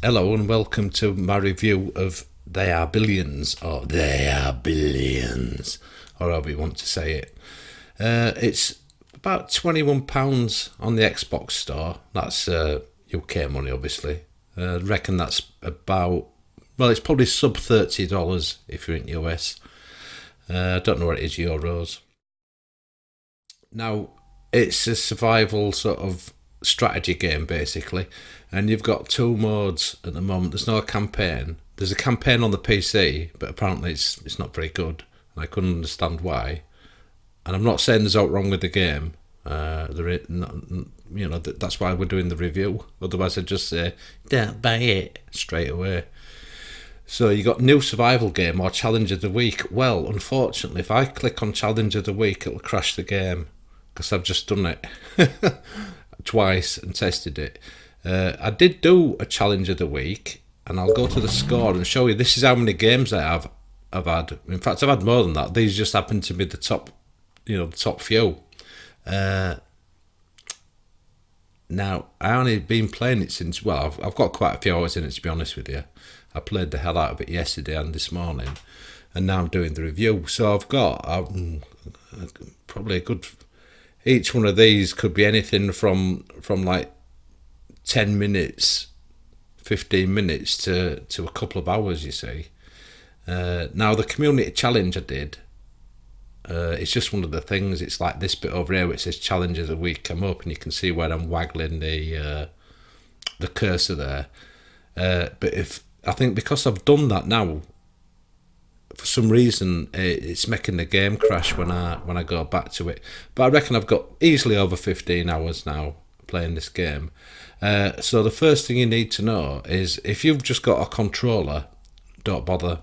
Hello and welcome to my review of They Are Billions, or They Are Billions, or however you want to say it. It's about £21 on the Xbox store. That's UK money, obviously. I reckon that's about, well, it's probably sub $30 if you're in US. I don't know what it is, euros. Now, it's a survival sort of strategy game basically, and you've got two modes at the moment. There's no campaign. There's a campaign on the PC, but apparently it's not very good, and I couldn't understand why. And I'm not saying there's out wrong with the game. That's why we're doing the review. Otherwise, I'd just say don't buy it straight away. So you got new survival game or challenge of the week. Well, unfortunately, if I click on challenge of the week, it'll crash the game because I've just done it twice and tested it. I did do a challenge of the week, and I'll go to the score and show you. This is how many games I've had. In fact, I've had more than that. These just happen to be the top, the top few. Now, I only been playing it since, well, I've got quite a few hours in it, to be honest with you. I played the hell out of it yesterday and this morning, and now I'm doing the review. So I've got probably a good. Each one of these could be anything from like 10 minutes, 15 minutes to a couple of hours. You see. Now the community challenge I did. It's just one of the things. It's like this bit over here where it says challenge of the week. I'm hoping you can see where I'm waggling the cursor there. But if I think because I've done that now, for some reason it's making the game crash when I go back to it. But I reckon I've got easily over 15 hours now playing this game. So the first thing you need to know is if you've just got a controller, don't bother.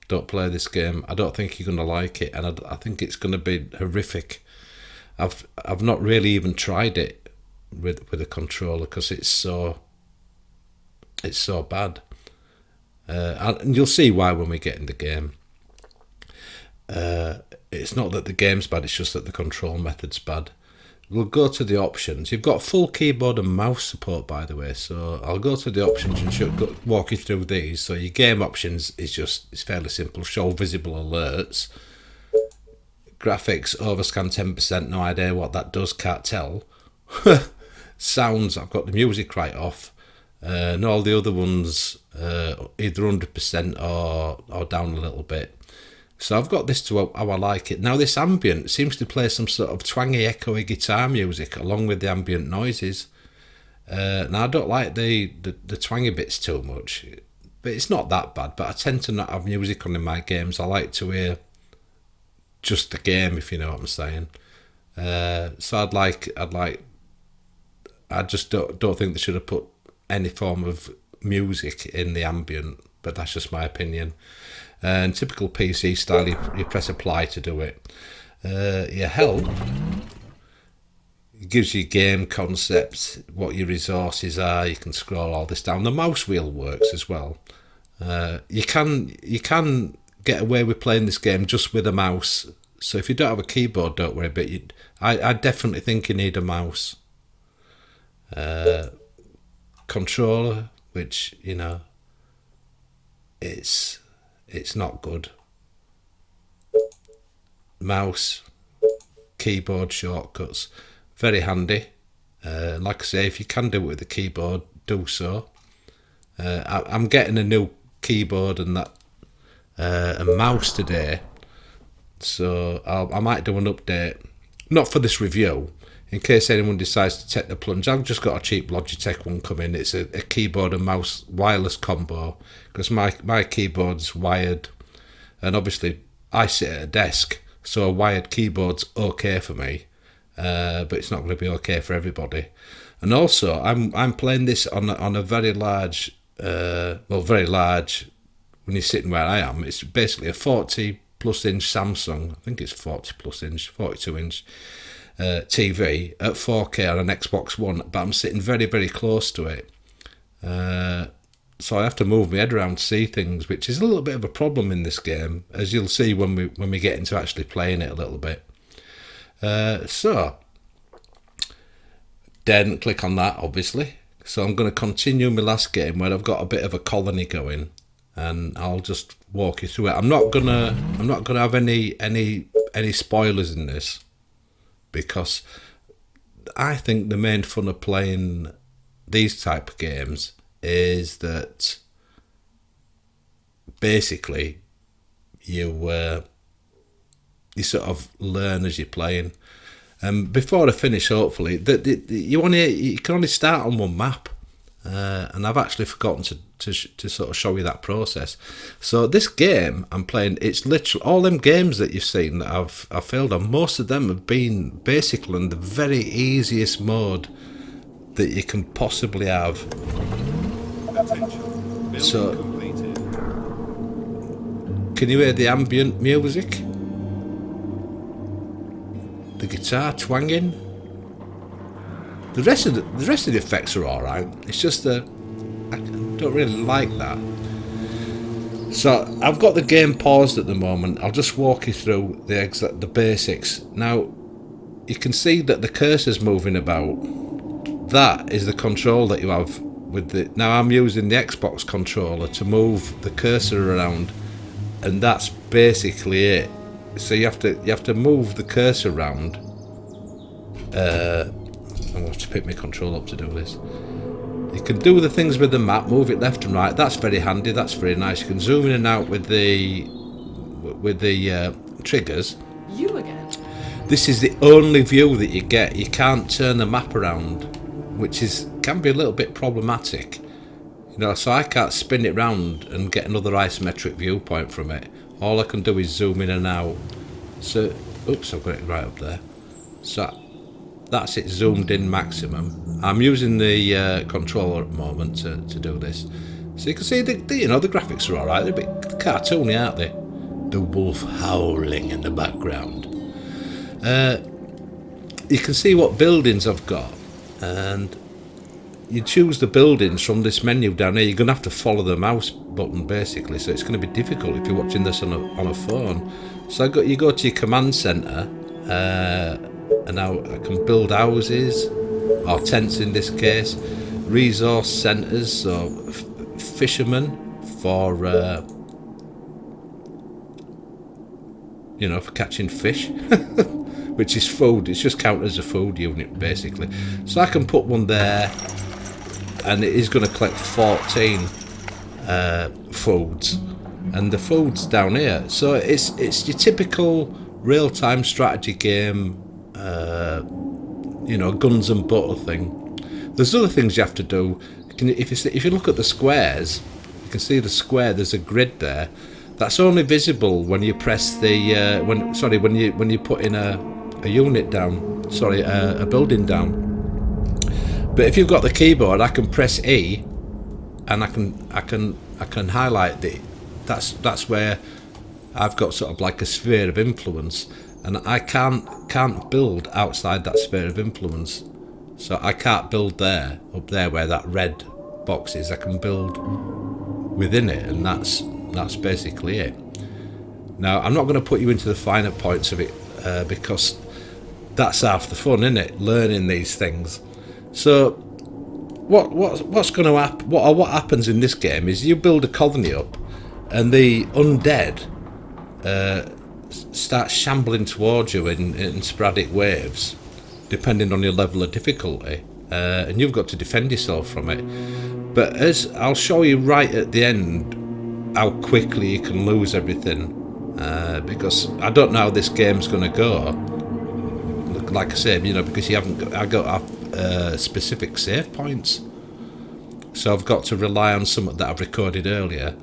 Don't play this game. I don't think you're going to like it, and I think it's going to be horrific. I've not really even tried it with a controller because it's so bad. And you'll see why when we get in the game. It's not that the game's bad, it's just that the control method's bad. We'll go to the options. You've got full keyboard and mouse support, by the way, so I'll go to the options and walk you through these. So your game options it's fairly simple. Show visible alerts. Graphics, overscan 10%, no idea what that does, can't tell. Sounds, I've got the music right off. And all the other ones either 100% or down a little bit. So I've got this to how I like it. Now this ambient seems to play some sort of twangy, echoey guitar music along with the ambient noises. Now I don't like the twangy bits too much, but it's not that bad. But I tend to not have music on in my games. I like to hear just the game, if you know what I'm saying. So I just don't think they should have put any form of music in the ambient, but that's just my opinion. And typical PC style, you press apply to do it. Your help gives you game concepts, what your resources are. You can scroll all this down. The mouse wheel works as well. You can get away with playing this game just with a mouse. So if you don't have a keyboard, don't worry. But I definitely think you need a mouse. Controller, which it's not good. Mouse, keyboard shortcuts, very handy. Like I say, if you can do it with the keyboard, do so. I'm getting a new keyboard and a mouse today, so I might do an update. Not for this review, in case anyone decides to take the plunge. I've just got a cheap Logitech one coming. It's a keyboard and mouse wireless combo because my keyboard's wired, and obviously I sit at a desk, so a wired keyboard's okay for me, but it's not going to be okay for everybody. And also, I'm playing this on a very large, very large. When you're sitting where I am, it's basically a 40 plus inch Samsung. I think it's 40 plus inch, 42 inch. TV at 4K on an Xbox One, but I'm sitting very, very close to it. So I have to move my head around to see things, which is a little bit of a problem in this game, as you'll see when we get into actually playing it a little bit. So then click on that, obviously, So I'm going to continue my last game where I've got a bit of a colony going, and I'll just walk you through it. I'm not gonna have any spoilers in this, because I think the main fun of playing these type of games is that basically you sort of learn as you're playing. Before I finish, hopefully, you can only start on one map, and I've actually forgotten to sort of show you that process. So this game I'm playing, it's literally all them games that you've seen that I've failed on. Most of them have been basically in the very easiest mode that you can possibly have. So, can you hear the ambient music? The guitar twanging. The rest of the effects are all right. It's just that I don't really like that. So I've got the game paused at the moment. I'll just walk you through the basics. Now you can see that the cursor's moving about. That is the control that you have with the. Now I'm using the Xbox controller to move the cursor around, and that's basically it. So you have to move the cursor around. I'm going to have to pick my control up to do this. You can do the things with the map, move it left and right. That's very handy. That's very nice. You can zoom in and out with the triggers. You again. This is the only view that you get. You can't turn the map around, which can be a little bit problematic. You know, so I can't spin it round and get another isometric viewpoint from it. All I can do is zoom in and out. So, oops, I've got it right up there. So that's it, zoomed in maximum. I'm using the controller at the moment to do this. So you can see the graphics are alright. They're a bit cartoony, aren't they? The wolf howling in the background. You can see what buildings I've got, and you choose the buildings from this menu down here. You're going to have to follow the mouse button basically, so it's going to be difficult if you're watching this on a phone. So you go to your command center, and now I can build houses, or tents in this case, resource centers, so fishermen for for catching fish, which is food. It's just counted as a food unit basically. So I can put one there, and it is going to collect 14 foods, and the food's down here. So it's your typical real-time strategy game, guns and butter thing. There's other things you have to do. If you look at the squares, you can see the square. There's a grid there. That's only visible when you press the when you put in a unit down. A building down. But if you've got the keyboard, I can press E, and I can highlight the. That's where I've got sort of like a sphere of influence, and I can't build outside that sphere of influence. So I can't build up there where that red box is. I can build within it, and that's basically it. Now I'm not going to put you into the finer points of it because that's half the fun, isn't it? Learning these things. So what's going to happen? What happens in this game is you build a colony up, and the undead start shambling towards you in sporadic waves, depending on your level of difficulty, and you've got to defend yourself from it. But as I'll show you right at the end, how quickly you can lose everything, because I don't know how this game's going to go. Like I said, because I got specific save points, so I've got to rely on something that I've recorded earlier,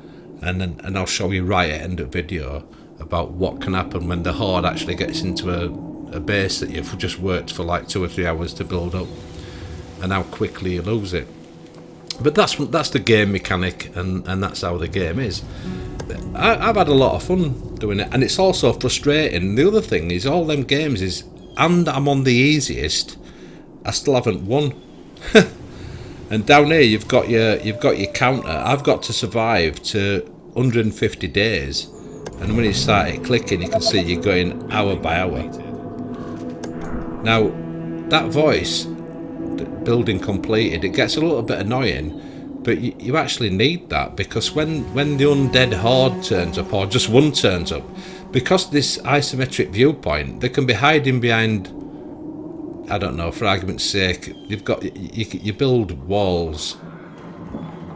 and I'll show you right at the end of the video about what can happen when the horde actually gets into a base that you've just worked for like 2 or 3 hours to build up, and how quickly you lose it. But that's the game mechanic, and that's how the game is. I've had a lot of fun doing it, and it's also frustrating. The other thing is, all them games is, and I'm on the easiest, I still haven't won. And down here you've got your counter. I've got to survive to 150 days, and when you start it clicking, you can see you're going hour by hour. Now that voice building completed. It gets a little bit annoying, but you actually need that, because when the undead horde turns up, or just one turns up, because this isometric viewpoint, they can be hiding behind, I don't know, for argument's sake, you build walls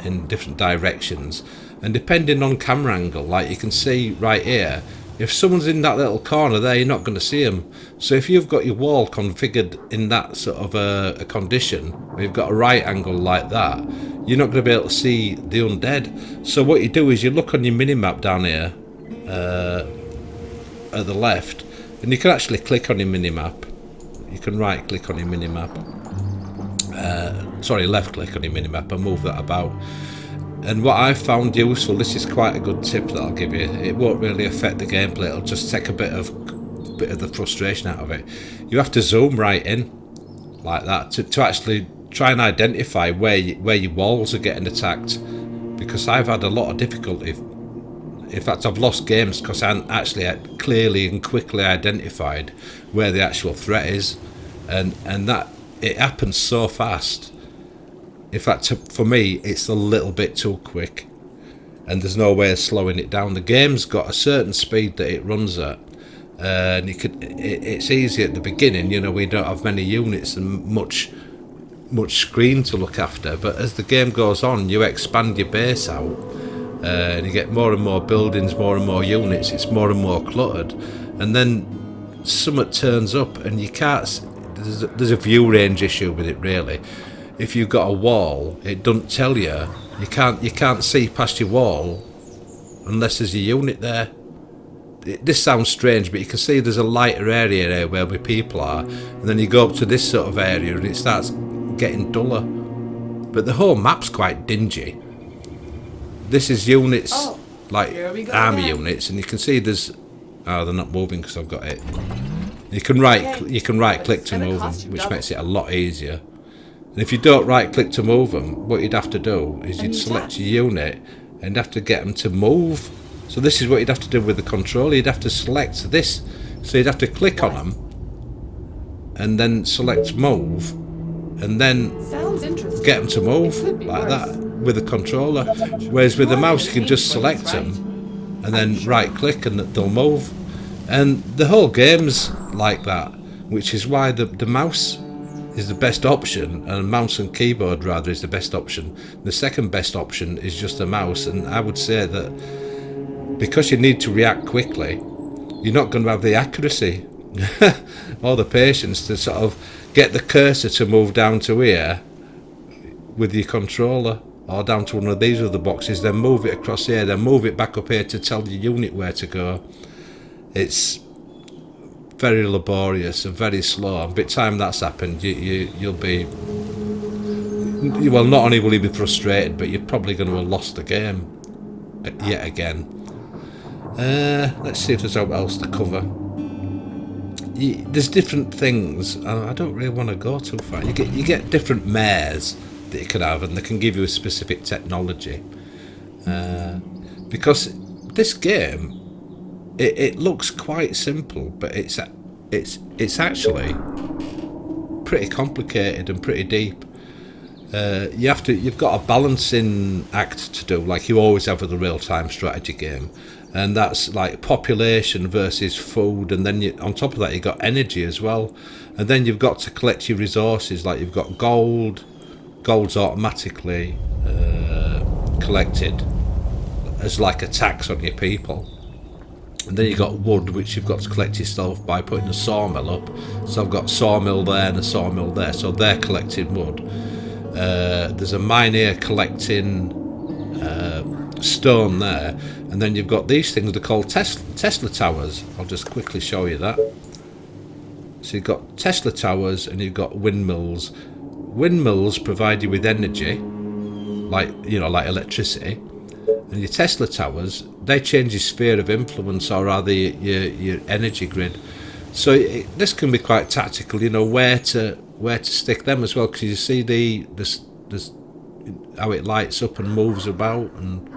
in different directions, and depending on camera angle, like you can see right here, if someone's in that little corner there, you're not going to see them. So if you've got your wall configured in that sort of a condition, where you've got a right angle like that, you're not going to be able to see the undead. So what you do is you look on your minimap down here at the left, and you can actually click on your minimap. You can right click on your minimap, sorry, left click on your minimap and move that about. And what I found useful, this is quite a good tip that I'll give you, it won't really affect the gameplay, it'll just take a bit of the frustration out of it. You have to zoom right in like that to actually try and identify where your walls are getting attacked, because I've had a lot of difficulty. In fact, I've lost games because I hadn't actually clearly and quickly identified where the actual threat is, and that it happens so fast. In fact, for me, it's a little bit too quick, and there's no way of slowing it down. The game's got a certain speed that it runs at, and it's easy at the beginning. You know, we don't have many units and much screen to look after. But as the game goes on, you expand your base out, and you get more and more buildings, more and more units. It's more and more cluttered, and then something turns up, and you can't. There's a view range issue with it, really. If you've got a wall, it doesn't tell you. You can't see past your wall unless there's a unit there. This sounds strange, but you can see there's a lighter area there where the people are, and then you go up to this sort of area and it starts getting duller. But the whole map's quite dingy. This is units, like army units, and you can see there's. Oh, they're not moving because I've got it. You can right click to move them, which makes it a lot easier. And if you don't right click to move them, what you'd have to do is you'd select your unit and have to get them to move. So this is what you'd have to do with the controller. You'd have to select this. So you'd have to click on them and then select move, and then get them to move like that with the controller. Whereas with the mouse you can just select them and then right click and they'll move. And the whole game's like that, which is why the mouse is the best option, and mouse and keyboard rather is the best option. The second best option is just a mouse, and I would say that because you need to react quickly, you're not going to have the accuracy or the patience to sort of get the cursor to move down to here with your controller, or down to one of these other boxes, then move it across here, then move it back up here to tell your unit where to go. It's very laborious and very slow, and by the time that's happened, you'll be, well, not only will you be frustrated, but you're probably going to have lost the game yet again. Let's see if there's something else to cover. There's different things. I don't really want to go too far. You get different mares that you can have, and they can give you a specific technology. Because this game, it looks quite simple, but it's actually pretty complicated and pretty deep. You've got a balancing act to do, like you always have with a real-time strategy game, and that's like population versus food, and then on top of that you've got energy as well, and then you've got to collect your resources, like you've got gold's automatically collected as like a tax on your people. And then you've got wood, which you've got to collect yourself by putting a sawmill up. So I've got a sawmill there and a sawmill there, so they're collecting wood. There's a mine here collecting stone there, and then you've got these things, they're called Tesla towers. I'll just quickly show you that. So you've got Tesla towers and you've got windmills. Windmills provide you with energy, like electricity. And your Tesla towers, they change your sphere of influence, or rather your energy grid. So this can be quite tactical, where to stick them as well, because you see this how it lights up and moves about, and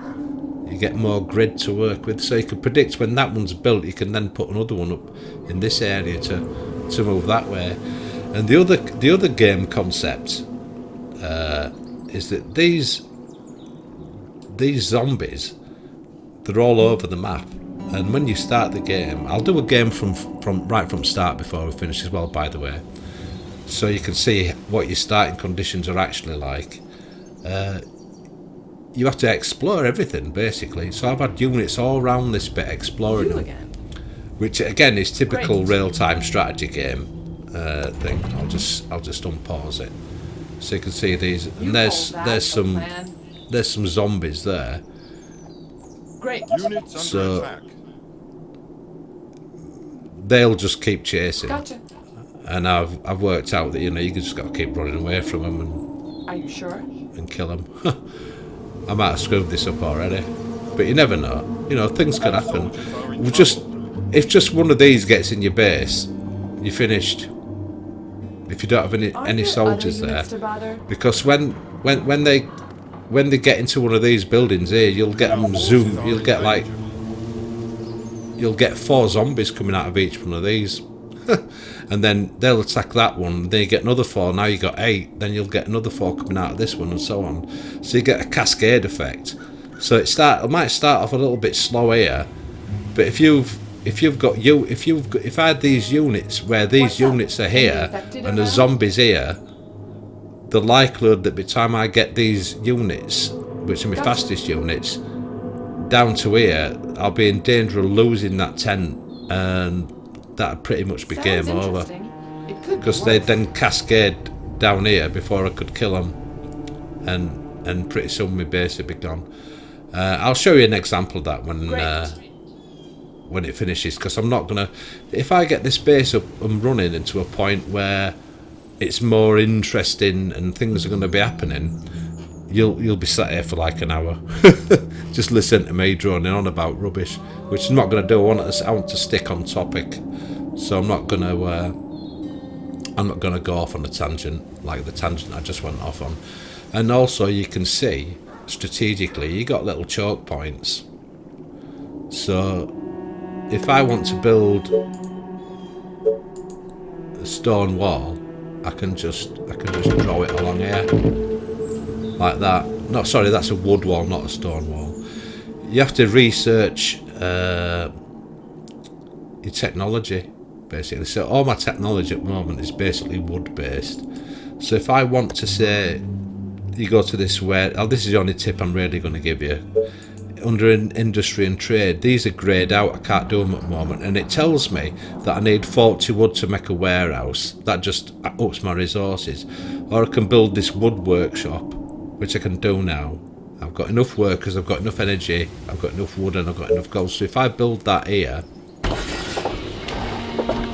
you get more grid to work with. So you can predict when that one's built, you can then put another one up in this area to move that way. And the other game concept is that these zombies, they're all over the map. And when you start the game, I'll do a game from right from start before we finish as well, by the way, so you can see what your starting conditions are actually like. You have to explore everything basically. So I've had units all around this bit exploring them, which again is typical real-time strategy game thing. I'll just unpause it so you can see these. And there's some zombies there. Great. Units So under attack. they'll just keep chasing. Gotcha. And I've worked out that, you know, you just got to keep running away from them Are you sure? and kill them. I might have screwed this up already, but you never know. You know, things could happen. If just one of these gets in your base, you're finished. If you don't have any soldiers there, because when they get into one of these buildings here, you'll get them zoom. You'll get 4 zombies coming out of each one of these. And then they'll attack that one, then you get another 4, now you got 8, then you'll get another 4 coming out of this one, and so on. So you get a cascade effect. So it might start off a little bit slow here, but if I had these units where these units are here and the zombies here, the likelihood that by the time I get these units, which are my fastest units, down to here, I'll be in danger of losing that tent, and that'd pretty much be game over, because they'd then cascade down here before I could kill them, and pretty soon my base would be gone. I'll show you an example of that when it finishes, because I'm not gonna, if I get this base up and running into a point where it's more interesting and things are going to be happening, you'll be sat here for like an hour just listen to me droning on about rubbish, which I'm not going to do. I want to stick on topic, so I'm not going to go off on a tangent like the tangent I just went off on. And also you can see strategically you got little choke points, so if I want to build a stone wall, I can just draw it along here like that. No, sorry, that's a wood wall, not a stone wall. You have to research your technology basically. So all my technology at the moment is basically wood based. So if I want to say, you go to this this is the only tip I'm really going to give you. Under industry and trade, these are greyed out, I can't do them at the moment, and it tells me that I need 40 wood to make a warehouse. That just ups my resources. Or I can build this wood workshop, which I can do now. I've got enough workers, I've got enough energy, I've got enough wood, and I've got enough gold. So if I build that here,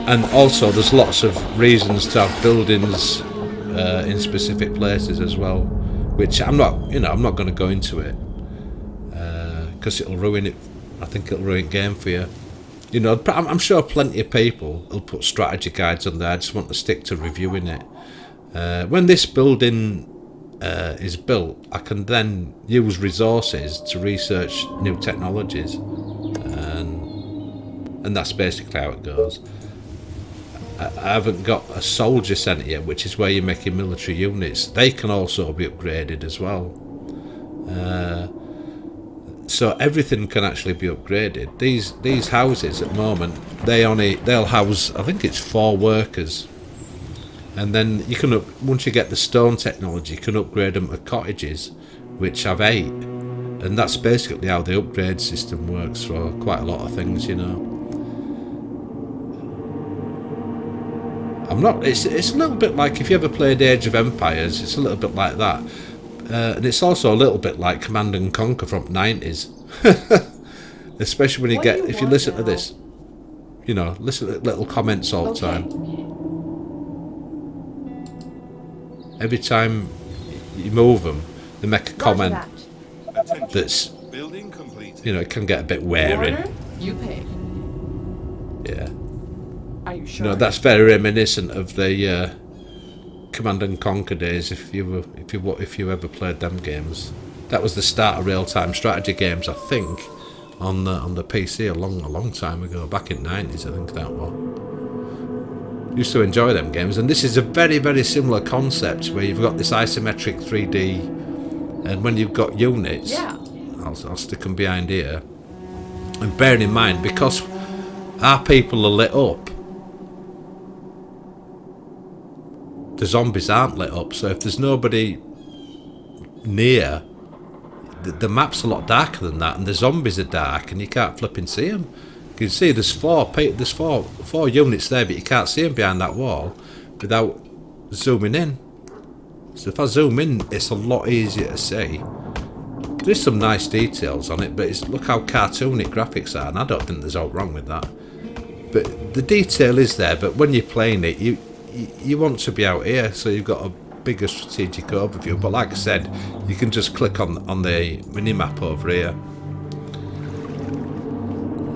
and also there's lots of reasons to have buildings in specific places as well, which I'm not going to go into it, because it'll ruin it. I think it'll ruin game for you. You know, I'm sure plenty of people will put strategy guides on there. I just want to stick to reviewing it. When this building is built, I can then use resources to research new technologies, and that's basically how it goes. I haven't got a soldier centre yet, which is where you're making military units. They can also be upgraded as well. So everything can actually be upgraded. These houses at the moment, they'll house, I think it's 4 workers, and then you can once you get the stone technology, you can upgrade them to cottages, which have 8, and that's basically how the upgrade system works for quite a lot of things, you know. It's a little bit like, if you ever played Age of Empires, it's a little bit like that. And it's also a little bit like Command and Conquer from the 90s. Especially when if you listen to this, you know, listen to little comments all the time. Every time you move them, they make a comment that's, Building complete. you know, it can get a bit wearing. Order, you pay. Yeah. Are you sure? No, that's very reminiscent of the Command and Conquer days. If you ever played them games, that was the start of real-time strategy games, I think, on the PC a long time ago, back in the 90s, I think that was. Used to enjoy them games, and this is a very, very similar concept where you've got this isometric 3D, and when you've got units, Yeah. I'll stick them behind here. And bearing in mind, because our people are lit up, the zombies aren't lit up. So if there's nobody near, the map's a lot darker than that, and the zombies are dark, and you can't flipping see them. You can see there's four units there, but you can't see them behind that wall without zooming in. So if I zoom in, it's a lot easier to see. There's some nice details on it, but look how cartoonic graphics are, and I don't think there's aught wrong with that. But the detail is there, but when you're playing it, you want to be out here, so you've got a bigger strategic overview. But like I said, you can just click on the mini-map over here.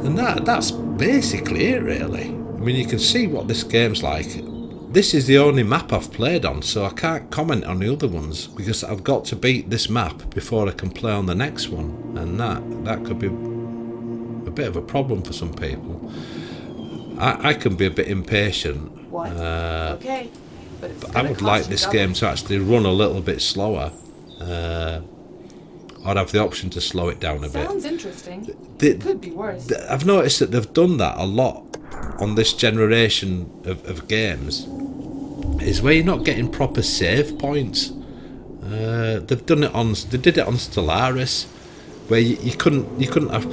And that's basically it, really. I mean, you can see what this game's like. This is the only map I've played on, so I can't comment on the other ones, because I've got to beat this map before I can play on the next one. And that could be a bit of a problem for some people. I can be a bit impatient. What? Okay. But I would like this game to actually run a little bit slower. I'd have the option to slow it down a bit. Sounds interesting. It could be worse. I've noticed that they've done that a lot on this generation of games, is where you're not getting proper save points. They've done it they did it on Stellaris, where you couldn't have.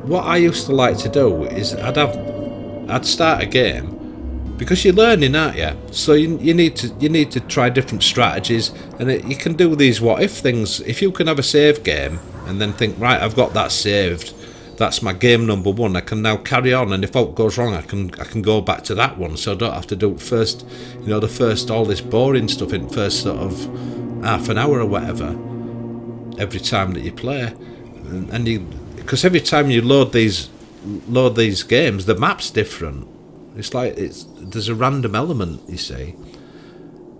What I used to like to do is I'd start a game, because you're learning, aren't you? So you need to try different strategies, and you can do these what if things. If you can have a save game and then think, right, I've got that saved, that's my game number one, I can now carry on, and if aught goes wrong, I can go back to that one, so I don't have to do it first, all this boring stuff in first sort of half an hour or whatever every time that you play. Because every time you load these games, the map's different. It's like there's a random element, you see.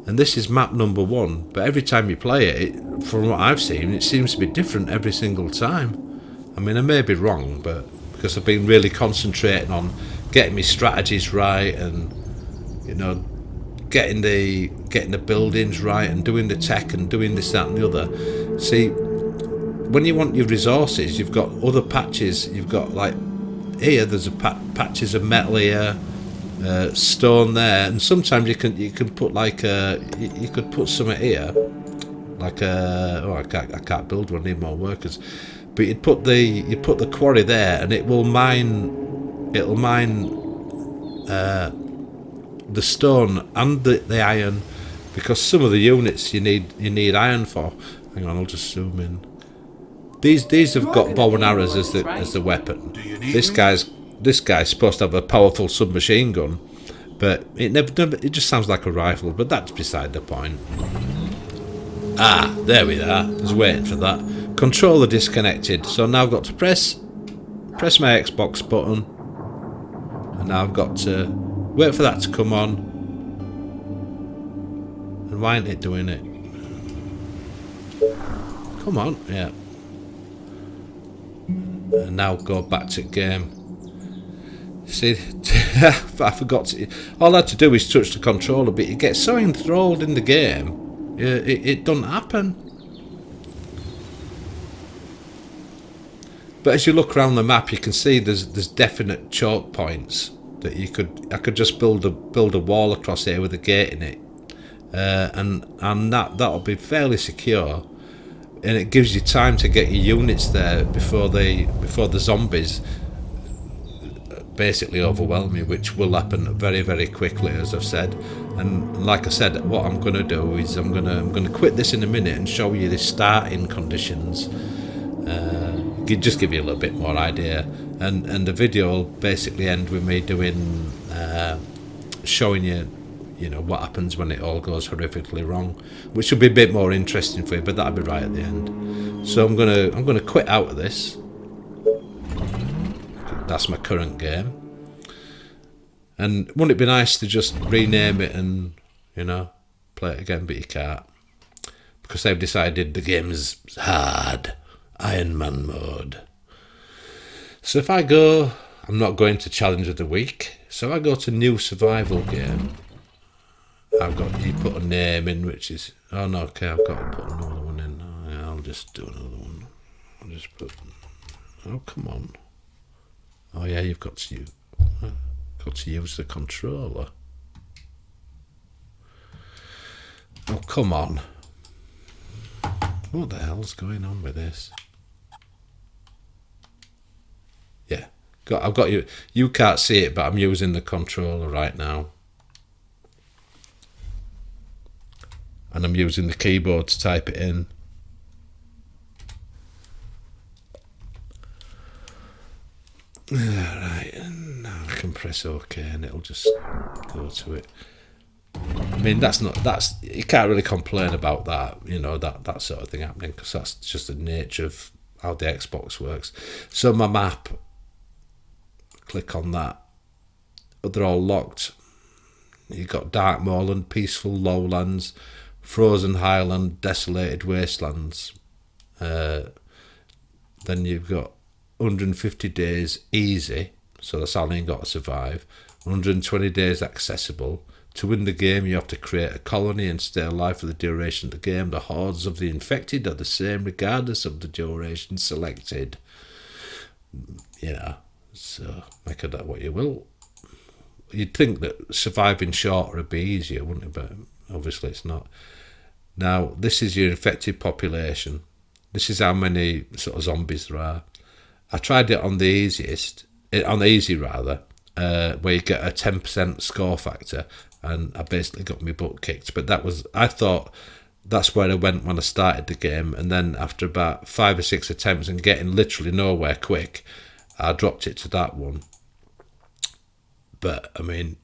And this is map number one, but every time you play it, from what I've seen, it seems to be different every single time. I mean, I may be wrong, but because I've been really concentrating on getting my strategies right, and getting the buildings right, and doing the tech, and doing this, that, and the other. See, when you want your resources, you've got other patches. You've got, like, here there's patches of metal here, stone there, and sometimes you can put like you could put something here, like I can't build one, I need more workers. But you'd put the quarry there, and it'll mine the stone and the iron, because some of the units you need iron for. Hang on, I'll just zoom in. These have got bow and arrows as the weapon. This guy's supposed to have a powerful submachine gun, but it just sounds like a rifle. But that's beside the point. Ah, there we are. I was waiting for that. Controller disconnected. So now I've got to press my Xbox button, and now I've got to wait for that to come on. And why ain't it doing it? Come on, yeah. And now go back to game. See, I forgot to. All I had to do is touch the controller, but you get so enthralled in the game, it doesn't happen. But as you look around the map, you can see there's definite choke points that I could just build a wall across here with a gate in it, and that'll be fairly secure. And it gives you time to get your units there before the zombies basically overwhelm you, which will happen very, very quickly, as I've said. And like I said, what I'm going to do is I'm going to quit this in a minute and show you the starting conditions. Just give you a little bit more idea, and the video will basically end with me doing showing you what happens when it all goes horrifically wrong, which will be a bit more interesting for you, but that'll be right at the end. So I'm gonna quit out of this. That's my current game. And wouldn't it be nice to just rename it and play it again, but you can't, because they've decided the game's hard, Iron Man mode. So if I go, I'm not going to Challenge of the Week, So I go to new survival game. I've got, you put a name in, which is, oh no, okay, I've got to put another one in. Oh, yeah, I'll just do another one. I'll just put, oh come on. Oh yeah, you've got to use the controller. Oh come on. What the hell's going on with this? Yeah, I've got you. You can't see it, but I'm using the controller right now. And I'm using the keyboard to type it in. Alright, and now I can press OK and it'll just go to it. I mean, you can't really complain about that, you know, that sort of thing happening, because that's just the nature of how the Xbox works. So my map, click on that, they're all locked. You've got Dark Moorland, Peaceful Lowlands, Frozen Highland, Desolated Wastelands. Then you've got 150 days easy, so that's how long you've got to survive. 120 days accessible. To win the game, you have to create a colony and stay alive for the duration of the game. The hordes of the infected are the same regardless of the duration selected. You know, so make of that what you will. You'd think that surviving shorter would be easier, wouldn't it? But obviously it's not. Now, this is your infected population. This is how many sort of zombies there are. I tried it on the easy rather, where you get a 10% score factor, and I basically got my butt kicked. But I thought that's where I went when I started the game, and then after about 5 or 6 attempts and getting literally nowhere quick, I dropped it to that one. But I mean,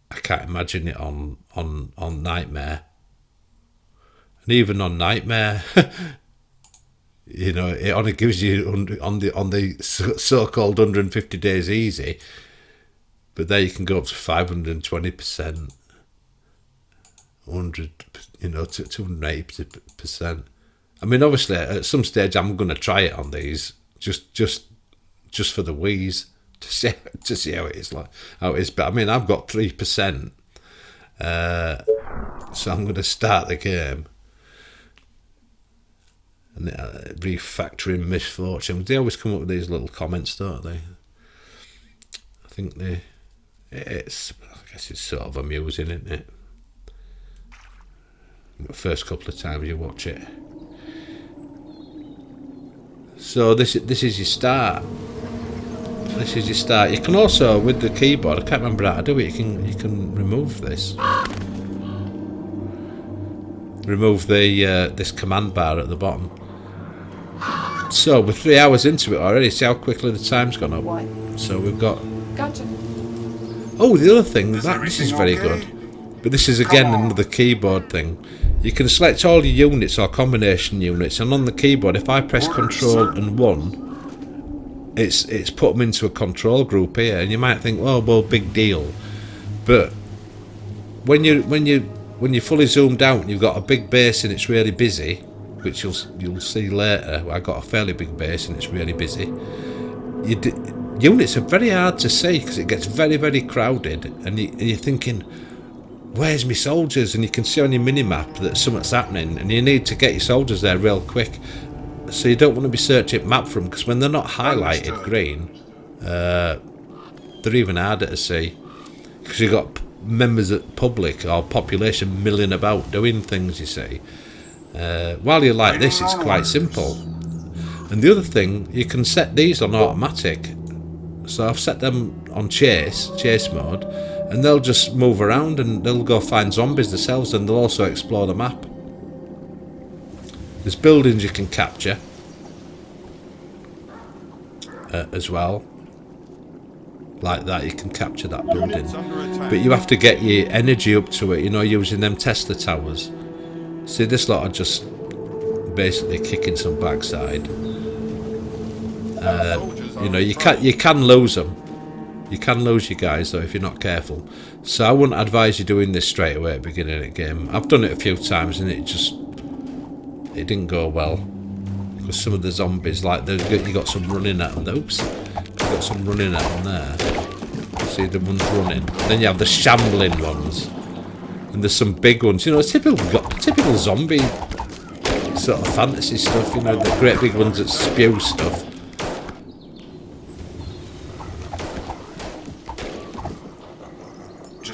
I can't imagine it on Nightmare, and even on Nightmare. You know, it only gives you on the so-called 150 days easy, but there you can go up to 520%, 100, you know, to 280%. I mean, obviously, at some stage, I'm going to try it on these, just for the wheeze, to see how it is. But I mean, I've got 3%, so I'm going to start the game. And refactoring misfortune. They always come up with these little comments, don't they? I think I guess it's sort of amusing, isn't it? The first couple of times you watch it. So this is your start. This is your start. You can also, with the keyboard, I can't remember how to do it. You can remove this. Remove the this command bar at the bottom. So we're 3 hours into it already. See how quickly the time's gone up. What? So we've got. Gotcha. Oh, the other thing, this is very good. But this is again another keyboard thing. You can select all your units or combination units, and on the keyboard, if I press Control and 1, it's put them into a control group here. And you might think, oh well, big deal. But when you're fully zoomed out and you've got a big base and it's really busy, which you'll see later, I got a fairly big base and it's really busy. Units are very hard to see because it gets very, very crowded, and you're thinking, where's my soldiers? And you can see on your mini-map that something's happening, and you need to get your soldiers there real quick. So you don't want to be searching map for them, because when they're not highlighted green, they're even harder to see, because you've got members of the public or population milling about doing things, you see. While you're like this, it's quite simple. And the other thing, you can set these on automatic. So I've set them on chase mode, and they'll just move around and they'll go find zombies themselves, and they'll also explore the map. There's buildings you can capture as well. Like that, you can capture that building. But you have to get your energy up to it, you know, using them Tesla towers. See, this lot are just basically kicking some backside. You know, you can lose them. You can lose your guys though if you're not careful. So I wouldn't advise you doing this straight away at the beginning of the game. I've done it a few times and it didn't go well, because some of the zombies, like you got some running at them. Oops, you got some running at them there. see the ones running. Then you have the shambling ones, and there's some big ones. You know, typical zombie sort of fantasy stuff. You know, the great big ones that spew stuff.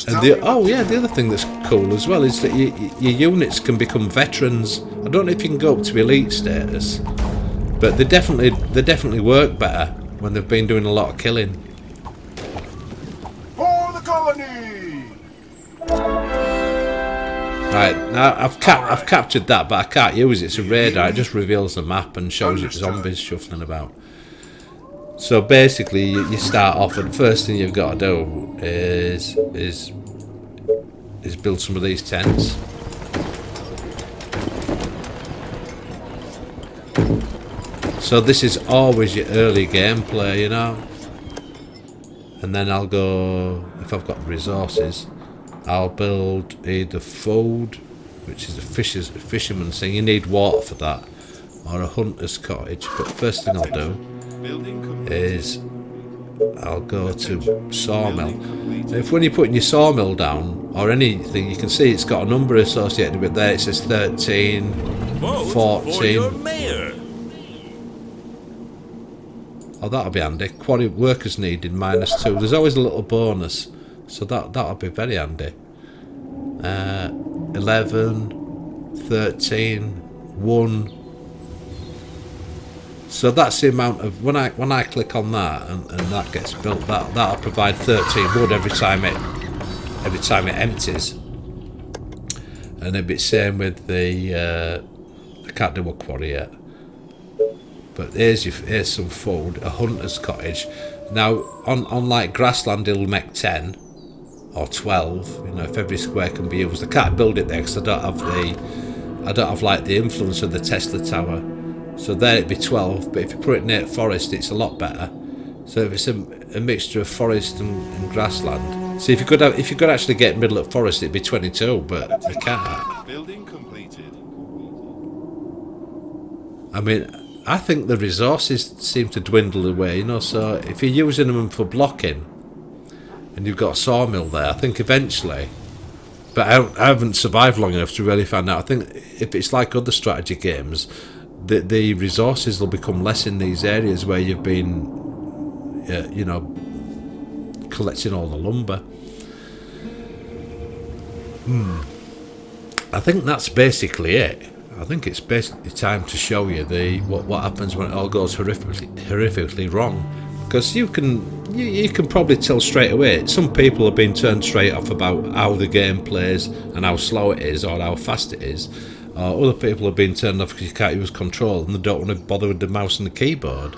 And the other thing that's cool as well is that your units can become veterans. I don't know if you can go up to elite status, but they definitely work better when they've been doing a lot of killing. For the colony! Right, now I've captured that, but I can't use it. It's a radar. It just reveals the map and shows you zombies shuffling about. So basically, you start off, and the first thing you've got to do is build some of these tents. So this is always your early gameplay, you know. And then I'll go, if I've got resources, I'll build either food, which is a fisherman's thing. You need water for that, or a hunter's cottage. But first thing I'll do is I'll go to sawmill. If when you're putting your sawmill down or anything, you can see it's got a number associated with there. It says 13, 14. Oh, that'll be handy. Quarry workers needed -2. There's always a little bonus, so that'll be very handy. 11, 13, 1. So that's the amount of when I click on that and that gets built. That'll provide 13 wood every time it empties. And it'll be the same with the. I can't do a quarry yet. But here's some food. A hunter's cottage. Now on like grassland, it'll make 10 or 12. You know, if every square can be used. I can't build it there because I don't have like the influence of the Tesla tower. So there it'd be 12, but if you put it near forest, it's a lot better. So if it's a mixture of forest and grassland. See, if you could actually get middle of forest, it'd be 22, but you can't. Building completed. I mean, I think the resources seem to dwindle away, you know. So if you're using them for blocking, and you've got a sawmill there, I think eventually. But I haven't survived long enough to really find out. I think if it's like other strategy games, the resources will become less in these areas where you've been, you know, collecting all the lumber. I think that's basically it. I think it's basically time to show you what happens when it all goes horrifically wrong. Because you can probably tell straight away. Some people have been turned straight off about how the game plays and how slow it is or how fast it is. Other people have been turned off because you can't use control and they don't want to bother with the mouse and the keyboard.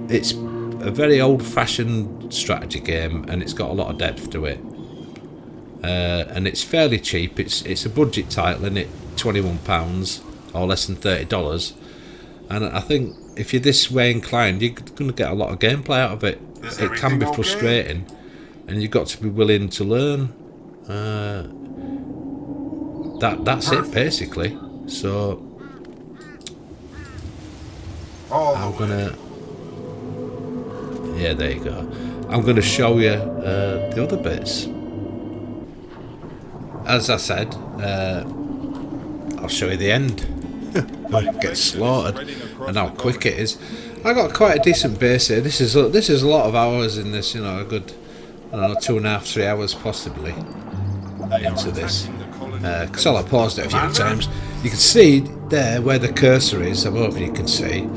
It's a very old-fashioned strategy game and it's got a lot of depth to it. And it's fairly cheap. It's a budget title, isn't it? £21 or less than $30. And I think if you're this way inclined, you're going to get a lot of gameplay out of it. It can be frustrating, and you've got to be willing to learn. That's it basically. So I'm gonna. Yeah, there you go. I'm going to show you the other bits. As I said, I'll show you the end. Get slaughtered, and how quick it is. I got quite a decent base here. This is a lot of hours in this. You know, a good, I don't know, 2.5, 3 hours possibly into this. Because I paused it a few times. You can see there where the cursor is. I'm hoping you can see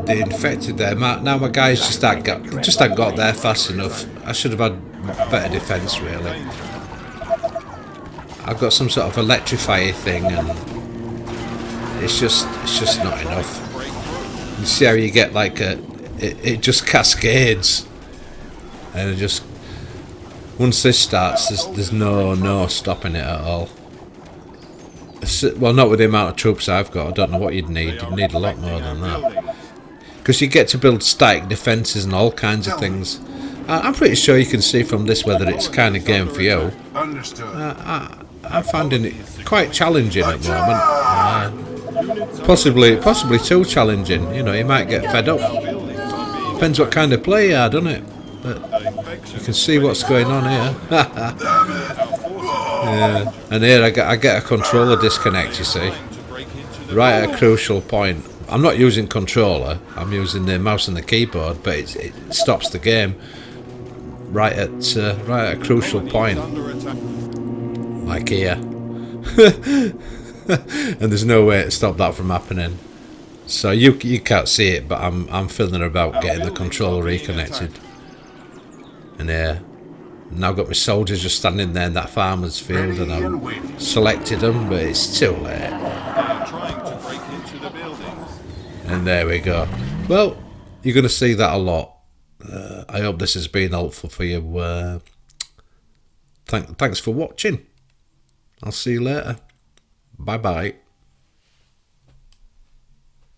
the infected there. Now my guys just ain't got there fast enough. I should have had better defence really. I've got some sort of electrify thing and it's just not enough. You see how you get like it just cascades, and it just once this starts, there's no stopping it at all. Well, not with the amount of troops I've got. I don't know what you'd need. You'd need a lot more than that, because you get to build static defences and all kinds of things. I'm pretty sure you can see from this whether it's kind of game for you. I'm finding it quite challenging at the moment. Possibly too challenging. You know, you might get fed up. Depends what kind of play you are, doesn't it? But you can see what's going on here. Yeah. And here I get a controller disconnect, you see. Right at a crucial point. I'm not using controller, I'm using the mouse and the keyboard, but it stops the game right at a crucial point. Like here. And there's no way to stop that from happening. So you can't see it, but I'm fiddling about getting the controller reconnected. And here, now I've got my soldiers just standing there in that farmer's field, and I've selected them, but it's too late. And there we go. Well, you're going to see that a lot. I hope this has been helpful for you. Thanks for watching. I'll see you later. Bye bye.